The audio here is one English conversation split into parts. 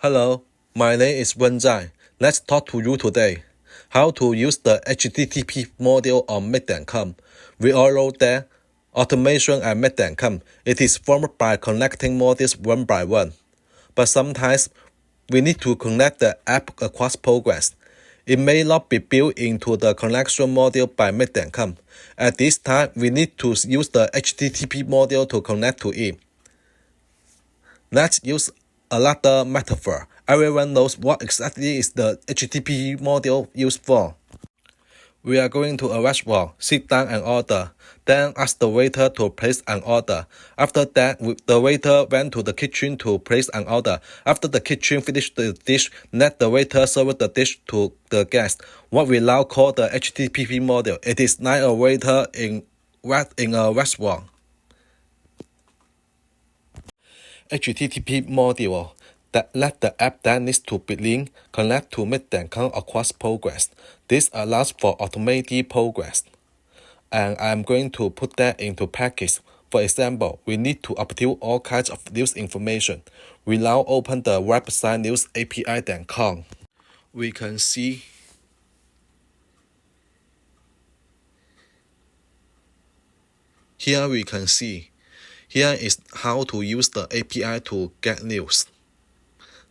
Hello, my name is Wen Zhai. Let's talk to you today. How to use the HTTP module on Make.com. We all know that automation at Make.com, it is formed by connecting modules one by one. But sometimes we need to connect the app across programs. It may not be built into the connection module by Make.com. At this time, we need to use the HTTP module to connect to it. Let's use another metaphor. Everyone knows what exactly is the HTTP module used for. We are going to a restaurant, sit down and order, then ask the waiter to place an order. After that, the waiter went to the kitchen to place an order. After the kitchen finished the dish, let the waiter serve the dish to the guest. What we now call the HTTP module. It is like a waiter in a restaurant. HTTP module that let the app that needs to be linked connect to Make.com across programs. This allows for automated programs. And I'm going to put that into practice. For example, we need to upload all kinds of news information. We now open the website newsapi.com. We can see Here is how to use the API to get news.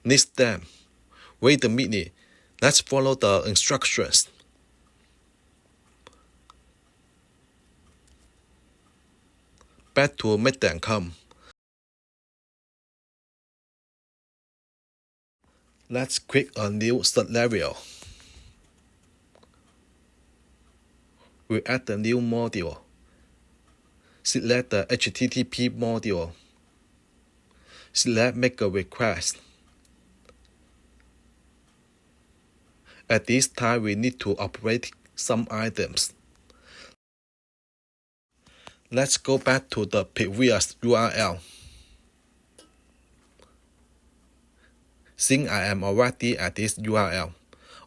Next step. Wait a minute. Let's follow the instructions. Back to Make.com. Let's create a new scenario. We add the new module. Select the HTTP module. Select Make a request. At this time, we need to operate some items. Let's go back to the previous URL. Since I am already at this URL,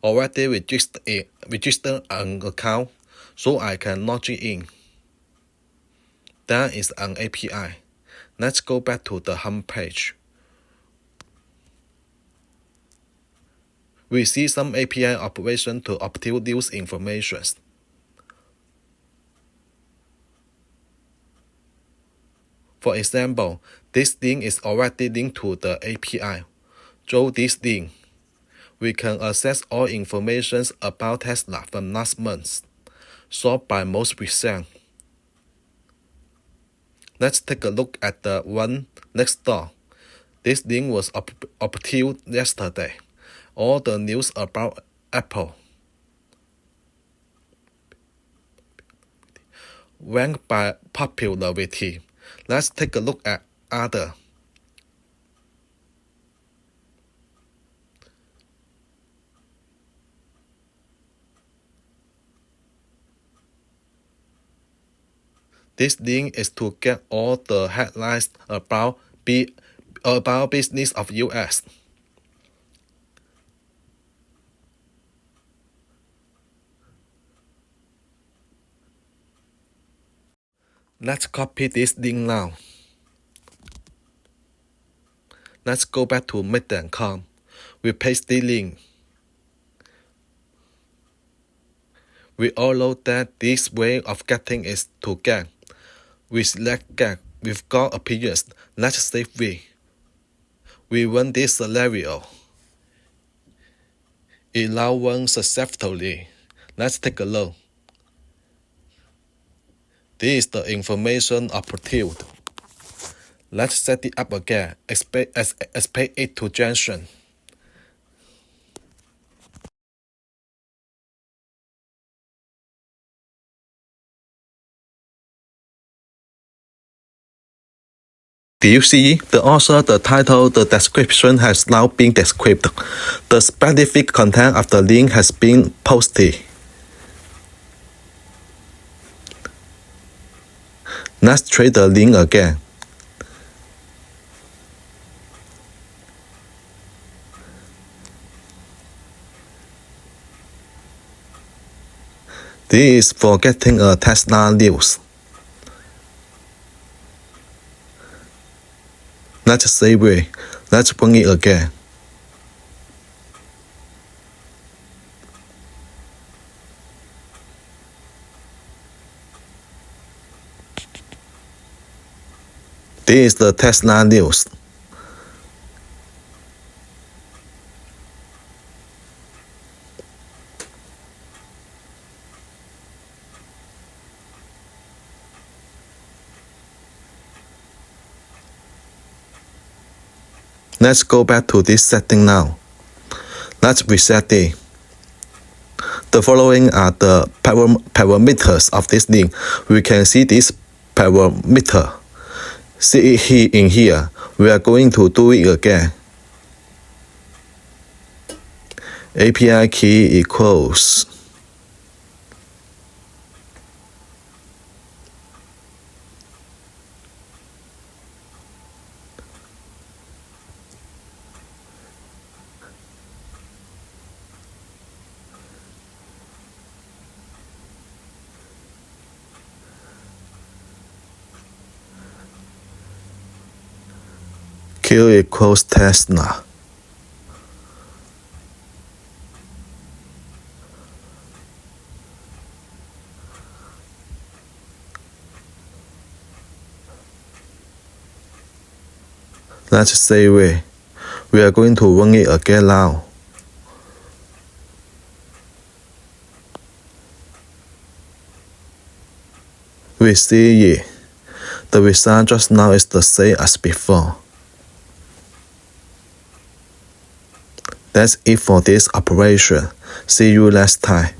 already registered an account, so I can log in. That is an API. Let's go back to the home page. We see some API operation to obtain news information. For example, this link is already linked to the API. Through this link, we can access all information about Tesla from last month, sorted by most recent. Let's take a look at the one next door. This link was obtained yesterday. All the news about Apple. Ranked by popularity. Let's take a look at other. This link is to get all the headlines about business of US. Let's copy this link now. Let's go back to Make.com. We paste the link. We all know that this way of getting is to get. We select get. We've got appearance. Let's save it. We run this scenario. It now runs successfully. Let's take a look. This is the information obtained. Let's set it up again. Expect it to junction. Do you see the author, the title, the description has now been described. The specific content of the link has been posted. Let's try the link again. This is for getting a Tesla news. Let's save it. Let's run it again. This is the Tesla news. Let's go back to this setting now. Let's reset it. The following are the parameters of this link. We can see this parameter. See it in here. We are going to do it again. API key equals Q equals Tesla. Let's save it. We are going to run it again now. We see it. The result just now is the same as before. That's it for this operation. See you next time.